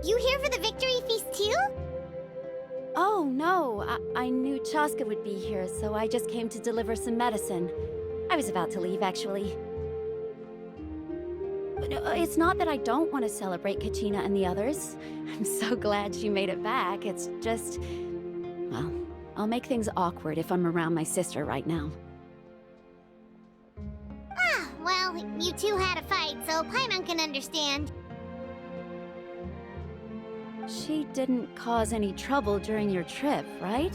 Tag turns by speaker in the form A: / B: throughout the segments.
A: You here for the victory feast too?
B: Oh, no. I knew Chaska would be here, so I just came to deliver some medicine. I was about to leave, actually. But it's not that I don't want to celebrate Kachina and the others. I'm so glad she made it back. It's just... well, I'll make things awkward if I'm around my sister right now.
A: Ah, well, you two had a fight, so Paimon can understand.
B: She didn't cause any trouble during your trip, right?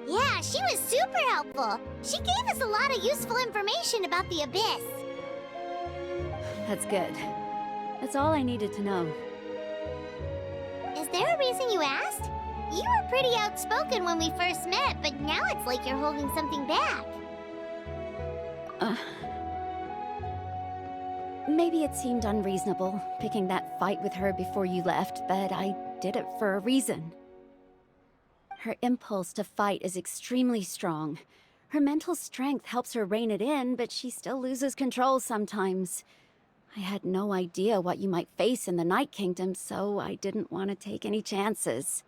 A: Yeah, she was super helpful. She gave us a lot of useful information about the Abyss.
B: That's good. That's all I needed to know.
A: Is there a reason you asked? You were pretty outspoken when we first met, but now it's like you're holding something back.
B: Maybe it seemed unreasonable, picking that fight with her before you left, but I did it for a reason. Her impulse to fight is extremely strong. Her mental strength helps her rein it in, but she still loses control sometimes. I had no idea what you might face in the Night Kingdom, so I didn't want to take any chances.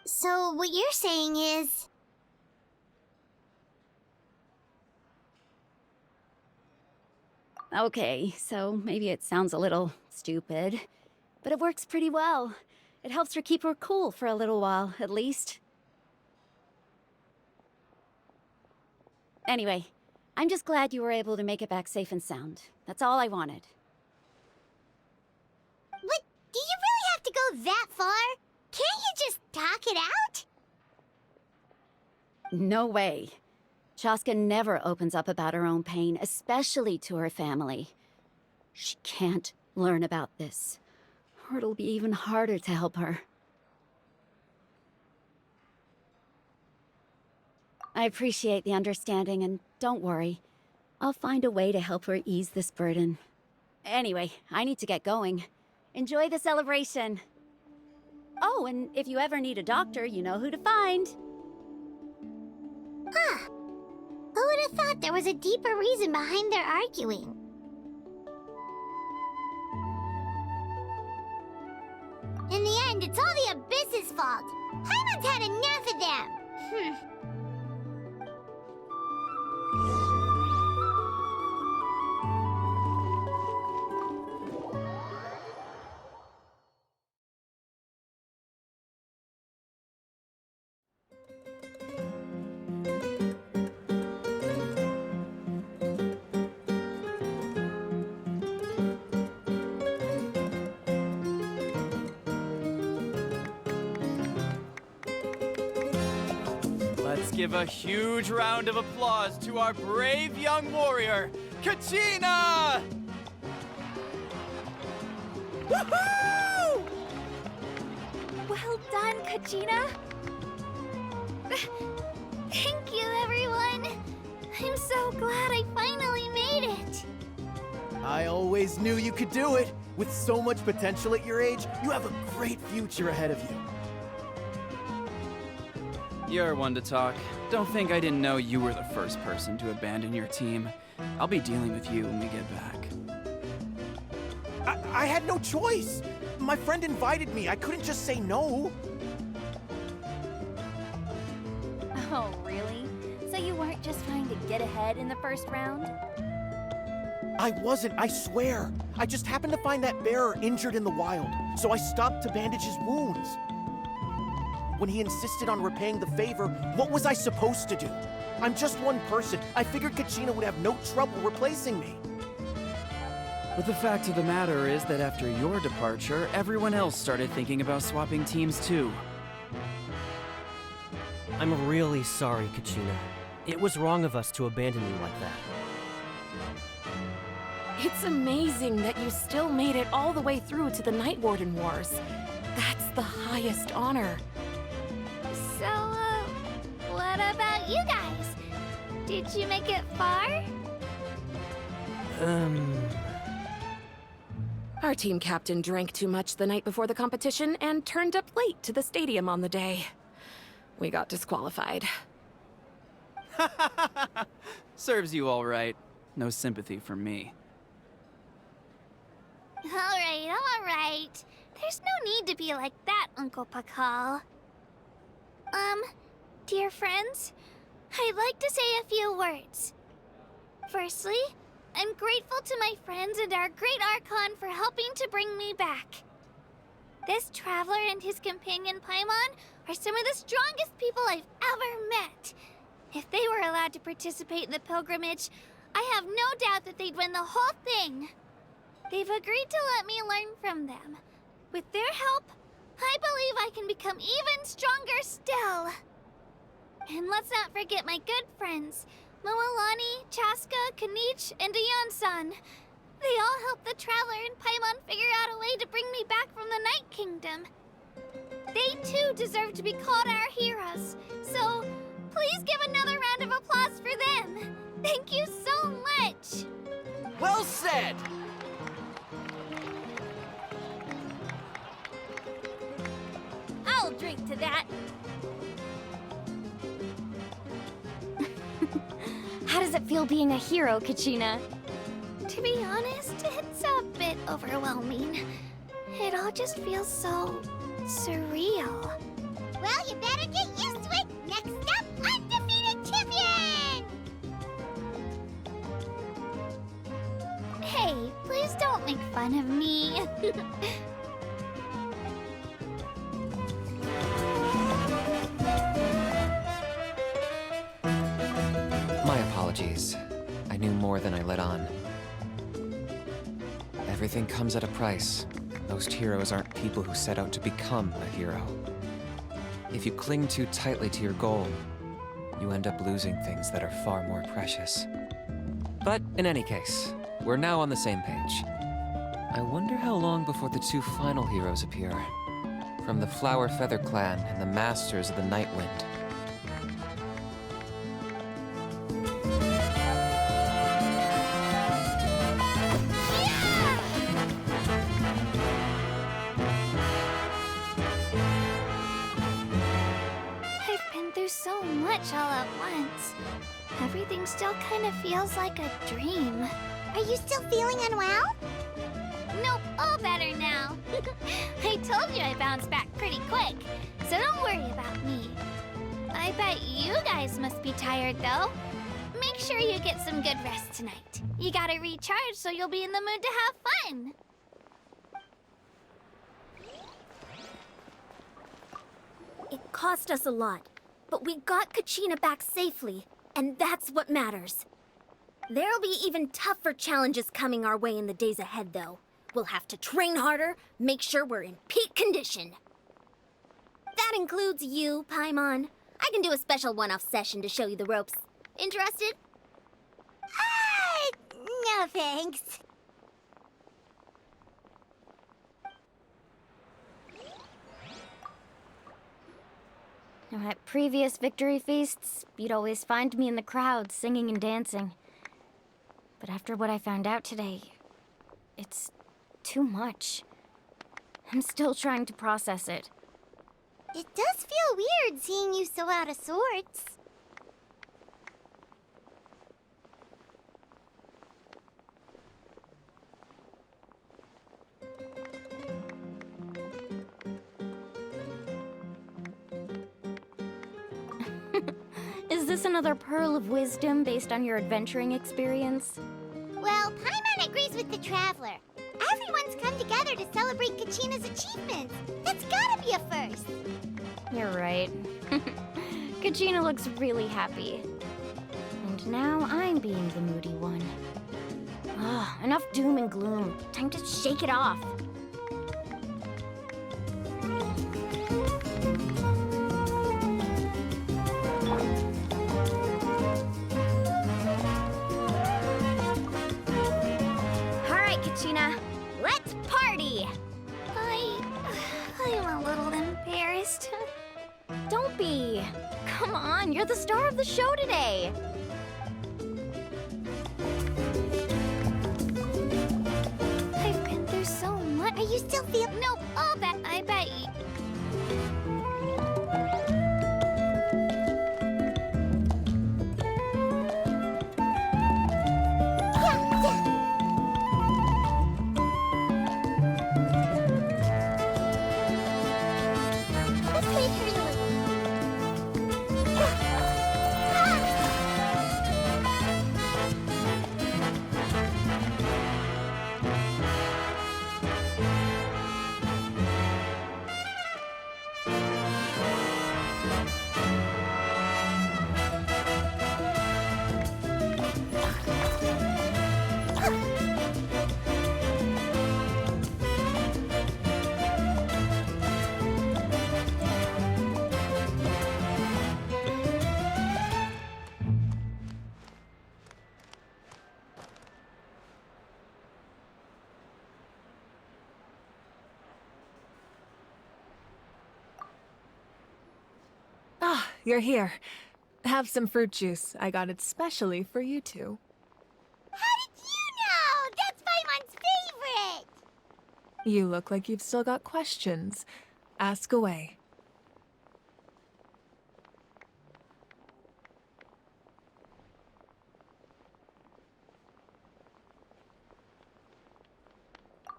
A: So what you're saying is...
B: Okay, so maybe it sounds a little stupid, but it works pretty well. It helps her keep her cool for a little while, at least. Anyway, I'm just glad you were able to make it back safe and sound. That's all I wanted.
A: But do you really have to go that far? Can't you just talk it out?
B: No way. Chaska never opens up about her own pain, especially to her family. She can't learn about this, or it'll be even harder to help her. I appreciate the understanding, and don't worry. I'll find a way to help her ease this burden. Anyway, I need to get going. Enjoy the celebration. Oh, and if you ever need a doctor, you know who to find.
A: Huh. Who would have thought there was a deeper reason behind their arguing? In the end, it's all the Abyss's fault. Paimon's had enough of them.
C: Let's give a huge round of applause to our brave young warrior, Kachina! Woohoo!
D: Well done, Kachina! Thank you, everyone! I'm so glad I finally made it!
E: I always knew you could do it! With so much potential at your age, you have a great future ahead of you.
C: You're one to talk. Don't think I didn't know you were the first person to abandon your team. I'll be dealing with you when we get back.
E: I had no choice! My friend invited me, I couldn't just say no!
D: Oh, really? So you weren't just trying to get ahead in the first round?
E: I wasn't, I swear! I just happened to find that bearer injured in the wild, so I stopped to bandage his wounds. When he insisted on repaying the favor, what was I supposed to do? I'm just one person. I figured Kachina would have no trouble replacing me.
C: But the fact of the matter is that after your departure, everyone else started thinking about swapping teams too.
F: I'm really sorry, Kachina. It was wrong of us to abandon you like that.
G: It's amazing that you still made it all the way through to the Night Warden Wars. That's the highest honor.
D: So, what about you guys? Did you make it far?
G: Our team captain drank too much the night before the competition and turned up late to the stadium on the day. We got disqualified.
C: Serves you all right. No sympathy from me.
A: All
D: right. There's no need to be like that, Uncle Pakal. Dear friends, I'd like to say a few words. Firstly, I'm grateful to my friends and our great Archon for helping to bring me back. This traveler and his companion Paimon are some of the strongest people I've ever met. If they were allowed to participate in the pilgrimage, I have no doubt that they'd win the whole thing. They've agreed to let me learn from them. With their help, I believe I can become even stronger still. And let's not forget my good friends, Moalani, Chaska, Kanich, and Ayan-san. They all helped the Traveler and Paimon figure out a way to bring me back from the Night Kingdom. They too deserve to be called our heroes, so please give another round of applause for them. Thank you so much.
E: Well said!
D: I'll drink to that.
B: How does it feel being a hero, Kachina?
D: To be honest, it's a bit overwhelming. It all just feels so surreal.
A: Well, you better get used to it. Next up, undefeated champion!
D: Hey, please don't make fun of me.
H: My apologies. I knew more than I let on. Everything comes at a price. Most heroes aren't people who set out to become a hero. If you cling too tightly to your goal, you end up losing things that are far more precious. But in any case, we're now on the same page. I wonder how long before the two final heroes appear. From the Flower Feather Clan and the Masters of the Night Wind.
D: I've been through so much all at once. Everything still kind of feels like a dream.
A: Are you still feeling unwell?
D: Nope, all better now. I told you I bounced back pretty quick, so don't worry about me. I bet you guys must be tired, though. Make sure you get some good rest tonight. You gotta recharge so you'll be in the mood to have fun.
I: It cost us a lot, but we got Kachina back safely, and that's what matters. There'll be even tougher challenges coming our way in the days ahead, though. We'll have to train harder, make sure we're in peak condition. That includes you, Paimon. I can do a special one-off session to show you the ropes. Interested?
A: No thanks.
B: Now, at previous victory feasts, you'd always find me in the crowd singing and dancing. But after what I found out today, it's too much. I'm still trying to process it.
A: It does feel weird seeing you so out of sorts.
B: Is this another pearl of wisdom based on your adventuring experience?
A: Well, Paimon agrees with the Traveler. Everyone's come together to celebrate Kachina's achievements. That's gotta be a first.
B: You're right. Kachina looks really happy. And now I'm being the moody one. Ah, enough doom and gloom. Time to shake it off. All right, Kachina, let's party!
D: I'm a little embarrassed.
B: Don't be. Come on, you're the star of the show today.
D: I've been through so much.
A: Are you still feeling?
D: Nope, I bet you.
J: you're here. Have some fruit juice. I got it specially for you two.
A: How did you know? That's Paimon's favorite!
J: You look like you've still got questions. Ask away.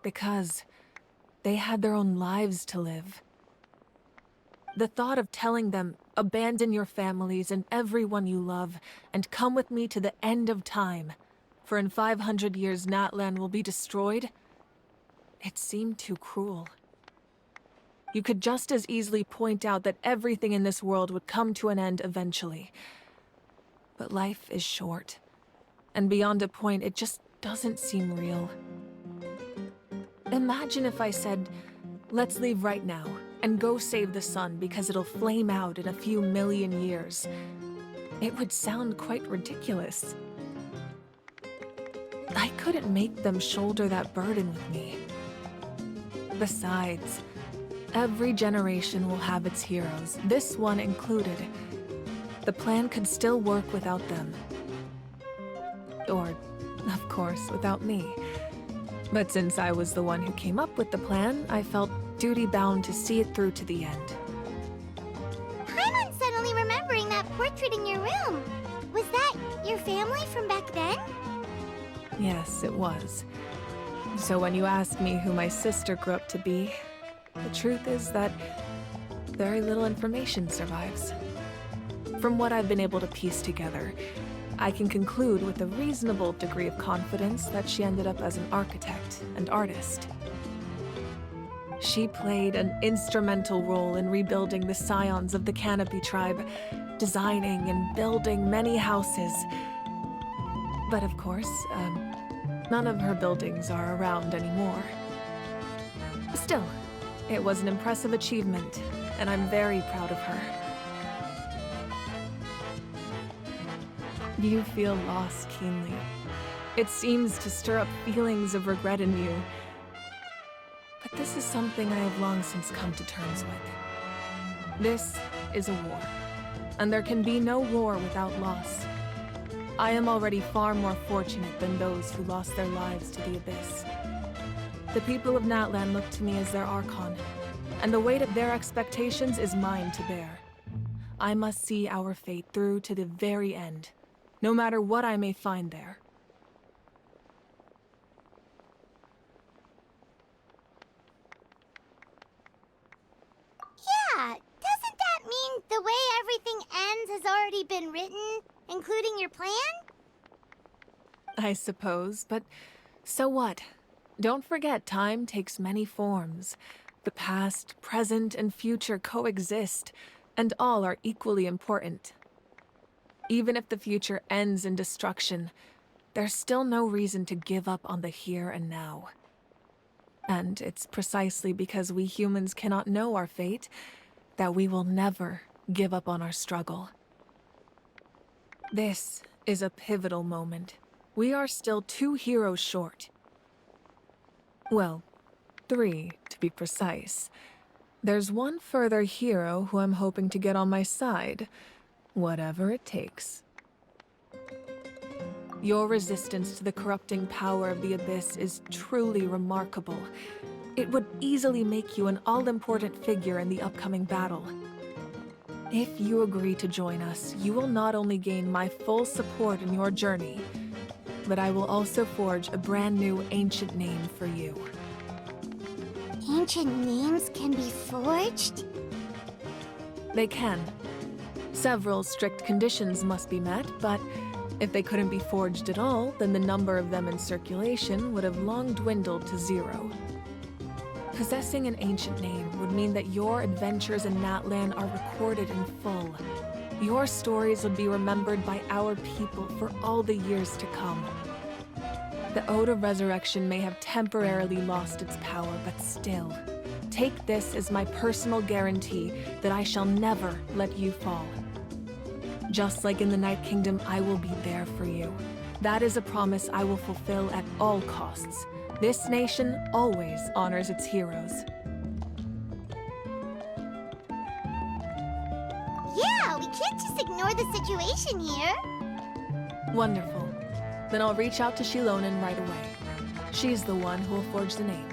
J: Because they had their own lives to live. The thought of telling them, abandon your families and everyone you love, and come with me to the end of time, for in 500 years Natlan will be destroyed, it seemed too cruel. You could just as easily point out that everything in this world would come to an end eventually. But life is short, and beyond a point, it just doesn't seem real. Imagine if I said, let's leave right now, and go save the sun because it'll flame out in a few million years. It would sound quite ridiculous. I couldn't make them shoulder that burden with me. Besides, every generation will have its heroes, this one included. The plan could still work without them. Or, of course, without me. But since I was the one who came up with the plan, I felt duty-bound to see it through to the end.
A: Paimon's suddenly remembering that portrait in your room. Was that your family from back then?
J: Yes, it was. So when you ask me who my sister grew up to be, the truth is that very little information survives. From what I've been able to piece together, I can conclude with a reasonable degree of confidence that she ended up as an architect and artist. She played an instrumental role in rebuilding the scions of the Canopy tribe, designing and building many houses. But of course, none of her buildings are around anymore. Still, it was an impressive achievement, and I'm very proud of her. You feel loss keenly. It seems to stir up feelings of regret in you. But this is something I have long since come to terms with. This is a war, and there can be no war without loss. I am already far more fortunate than those who lost their lives to the Abyss. The people of Natlan look to me as their archon, and the weight of their expectations is mine to bear. I must see our fate through to the very end, no matter what I may find there.
A: Yeah, doesn't that mean the way everything ends has already been written, including your plan?
J: I suppose, but so what? Don't forget, time takes many forms. The past, present, and future coexist, and all are equally important. Even if the future ends in destruction, there's still no reason to give up on the here and now. And it's precisely because we humans cannot know our fate that we will never give up on our struggle. This is a pivotal moment. We are still 2 heroes short. Well, 3 to be precise. There's one further hero who I'm hoping to get on my side. Whatever it takes. Your resistance to the corrupting power of the Abyss is truly remarkable. It would easily make you an all-important figure in the upcoming battle. If you agree to join us, you will not only gain my full support in your journey, but I will also forge a brand new ancient name for you.
A: Ancient names can be forged?
J: They can. Several strict conditions must be met, but if they couldn't be forged at all, then the number of them in circulation would have long dwindled to 0. Possessing an ancient name would mean that your adventures in Natlan are recorded in full. Your stories would be remembered by our people for all the years to come. The Ode of Resurrection may have temporarily lost its power, but still, take this as my personal guarantee that I shall never let you fall. Just like in the Night Kingdom, I will be there for you. That is a promise I will fulfill at all costs. This nation always honors its heroes.
A: Yeah, we can't ignore the situation here.
J: Wonderful. Then I'll reach out to Shilonen right away. She's the one who will forge the name.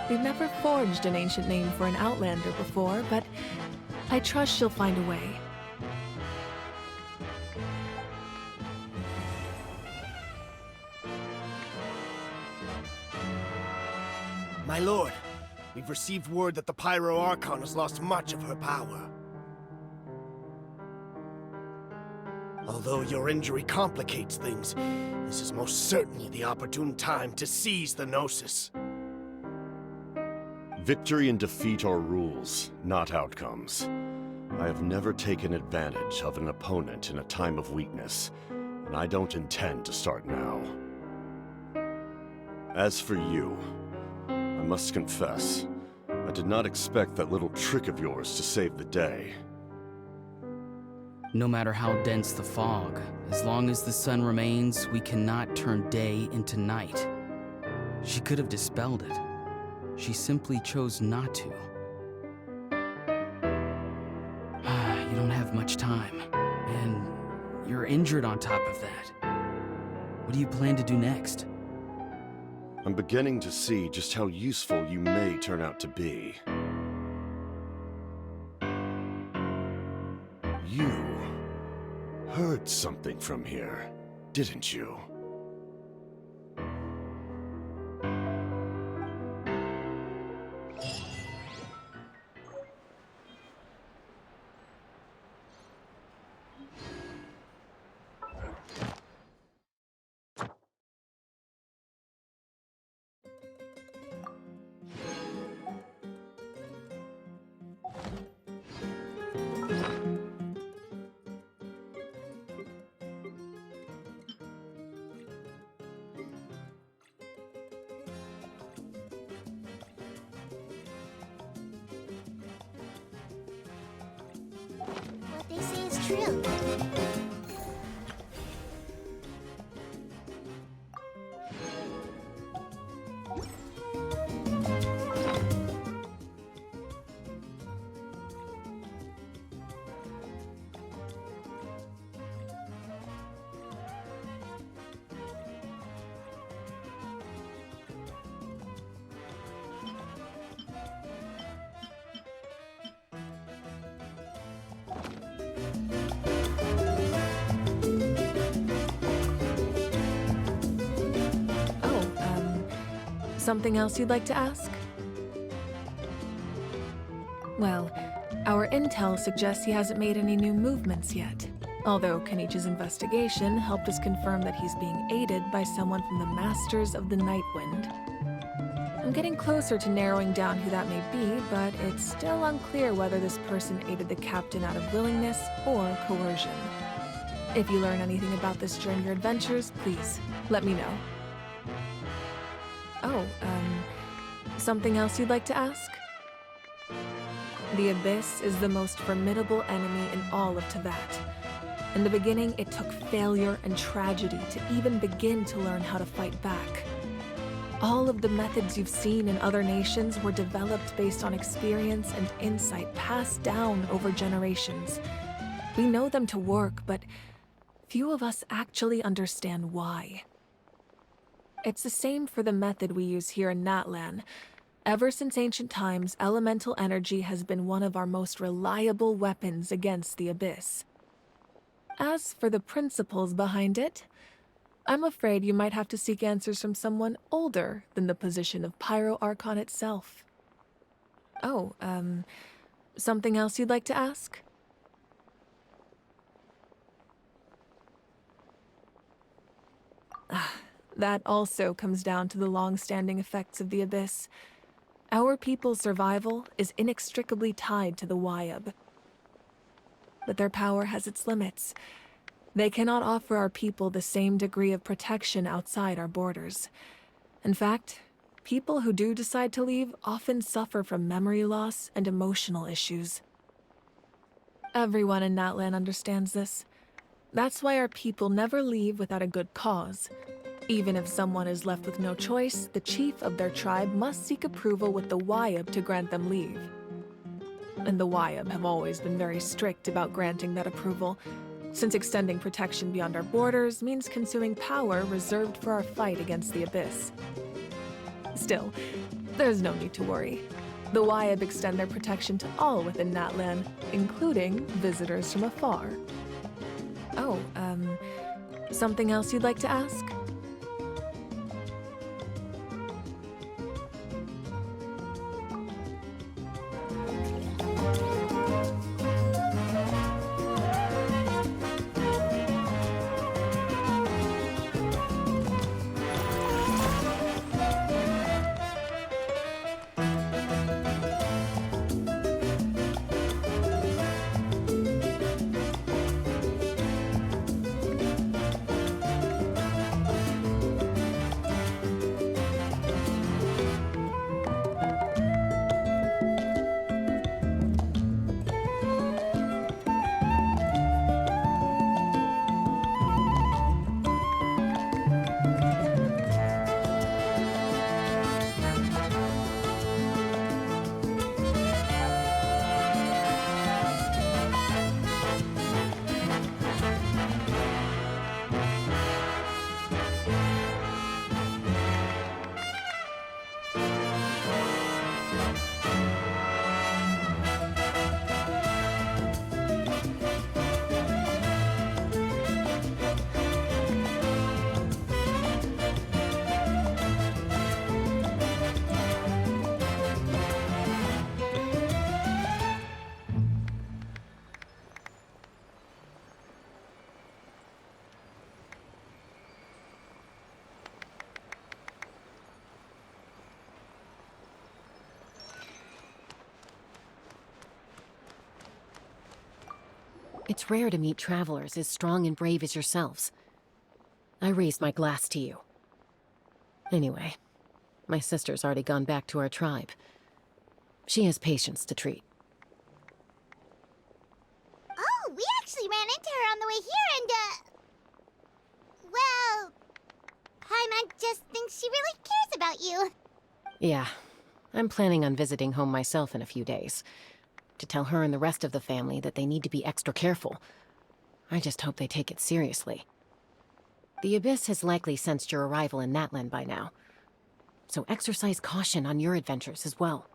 J: We've never forged an ancient name for an Outlander before, but I trust she'll find a way.
K: My lord, we've received word that the Pyro Archon has lost much of her power. Although your injury complicates things, this is most certainly the opportune time to seize the Gnosis.
L: Victory and defeat are rules, not outcomes. I have never taken advantage of an opponent in a time of weakness, and I don't intend to start now. As for you, I must confess, I did not expect that little trick of yours to save the day.
C: No matter how dense the fog, as long as the sun remains, we cannot turn day into night. She could have dispelled it. She simply chose not to. You don't have much time, and you're injured on top of that. What do you plan to do next?
L: I'm beginning to see just how useful you may turn out to be. You heard something from here, didn't you?
A: What they say is true.
J: Something else you'd like to ask? Well, our intel suggests he hasn't made any new movements yet. Although Kenichi's investigation helped us confirm that he's being aided by someone from the Masters of the Nightwind. I'm getting closer to narrowing down who that may be, but it's still unclear whether this person aided the captain out of willingness or coercion. If you learn anything about this during your adventures, please let me know. Oh, something else you'd like to ask? The Abyss is the most formidable enemy in all of Teyvat. In the beginning, it took failure and tragedy to even begin to learn how to fight back. All of the methods you've seen in other nations were developed based on experience and insight passed down over generations. We know them to work, but few of us actually understand why. It's the same for the method we use here in Natlan. Ever since ancient times, elemental energy has been one of our most reliable weapons against the Abyss. As for the principles behind it, I'm afraid you might have to seek answers from someone older than the position of Pyro Archon itself. Oh, something else you'd like to ask? That also comes down to the long-standing effects of the Abyss. Our people's survival is inextricably tied to the Wyab. But their power has its limits. They cannot offer our people the same degree of protection outside our borders. In fact, people who do decide to leave often suffer from memory loss and emotional issues. Everyone in Natlan understands this. That's why our people never leave without a good cause. Even if someone is left with no choice, the chief of their tribe must seek approval with the Wyab to grant them leave. and the Wyab have always been very strict about granting that approval, since extending protection beyond our borders means consuming power reserved for our fight against the Abyss. Still, there's no need to worry. The Wyab extend their protection to all within Natlan, including visitors from afar. Oh, something else you'd like to ask?
M: It's rare to meet travelers as strong and brave as yourselves. I raise my glass to you. Anyway, my sister's already gone back to our tribe. She has patients to treat.
A: Oh, we actually ran into her on the way here and, well, Paimon just thinks she really cares about you.
M: Yeah, I'm planning on visiting home myself in a few days. To tell her and the rest of the family that they need to be extra careful. I just hope they take it seriously. The Abyss has likely sensed your arrival in Natlan by now, so exercise caution on your adventures as well.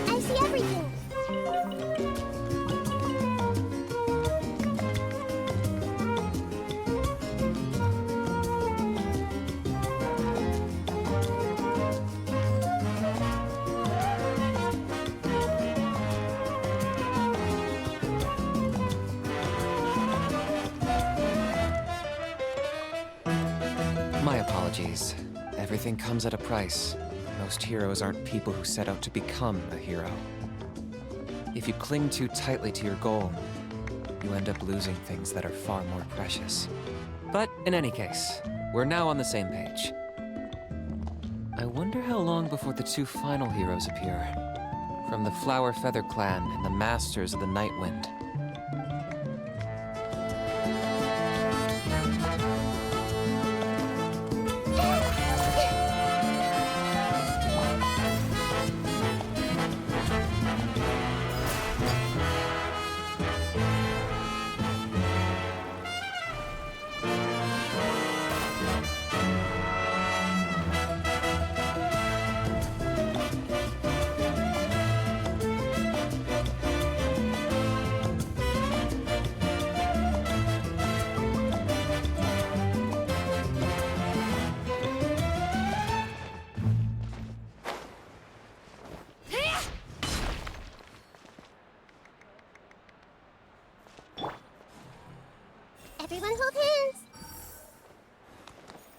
A: I see everything.
H: My apologies. Everything comes at a price. Most heroes aren't people who set out to become a hero. If you cling too tightly to your goal, you end up losing things that are far more precious. But in any case, we're now on the same page. I wonder how long before the two final heroes appear. From the Flower Feather clan and the Masters of the Night Wind.